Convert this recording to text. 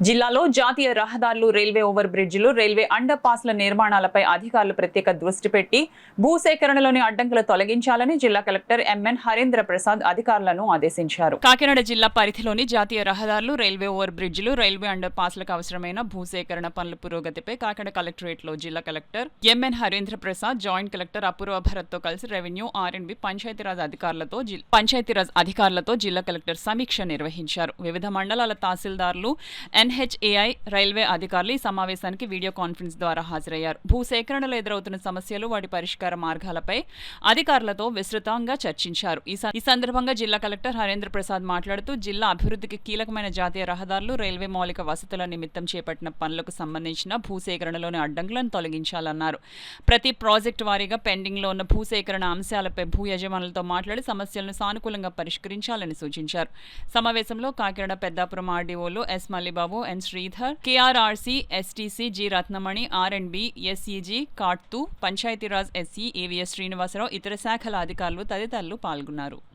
జిల్లాలో జాతీయ రహదారులు, రైల్వే ఓవర్ బ్రిడ్జిలు, రైల్వే అండర్ పాస్ల నిర్మాణాలపై అధికారులు ప్రత్యేక దృష్టి పెట్టి భూసేకరణలోని అడ్డంకులు తొలగించాలని జిల్లా కలెక్టర్ ఎంఎన్ హరేంద్ర ప్రసాద్ అధికారులను ఆదేశించారు. కాకినాడ జిల్లా పరిధిలోని జాతీయ రహదారులు, రైల్వే ఓవర్ బ్రిడ్జిలు, రైల్వే అండర్ పాస్లకు అవసరమైన భూసేకరణ పనుల పురోగతిపై కాకినాడ కలెక్టరేట్లో జిల్లా collector M N Harendra Prasad, joint collector Apoorva భరత్తో కలిసి రెవెన్యూ, ఆర్ఎండ్బి, పంచాయతీరాజ్ అధికారులతో జిల్లా కలెక్టర్ సమీక్ష నిర్వహించారు. వివిధ మండలాల తహసీల్దార్లు, ఎన్హెచ్ఏఐ, రైల్వే అధికారులు ఈ సమావేశానికి వీడియో కాన్ఫరెన్స్ ద్వారా హాజరయ్యారు. భూసేకరణలో ఎదురవుతున్న సమస్యలు, వాటి పరిష్కార మార్గాలపై అధికారులతో విస్తృతంగా చర్చించారు. ఈ సందర్భంగా జిల్లా కలెక్టర్ హరేంద్ర ప్రసాద్ మాట్లాడుతూ, జిల్లా అభివృద్ధికి కీలకమైన జాతీయ రహదారులు, రైల్వే మౌలిక వసతుల నిమిత్తం చేపట్టిన పనులకు సంబంధించిన భూసేకరణలోని అడ్డంకులను తొలగించాలన్నారు. ప్రతి ప్రాజెక్టు వారీగా పెండింగ్లో ఉన్న భూసేకరణ అంశాలపై భూ యజమానులతో మాట్లాడి సమస్యలను సానుకూలంగా పరిష్కరించాలని సూచించారు. సమావేశంలో కాకినాడ పెద్దాపురం ఆర్డీఓలు S Mallibabu, N Sridhar, KRRC, STC, G Ratnamani, R and B, SEG, కాట్తు, పంచాయతీరాజ్ ఎస్ఈ, ఏవిఎస్ శ్రీనివాసరావు, ఇతర శాఖల అధికారులు తదితరులు పాల్గొన్నారు.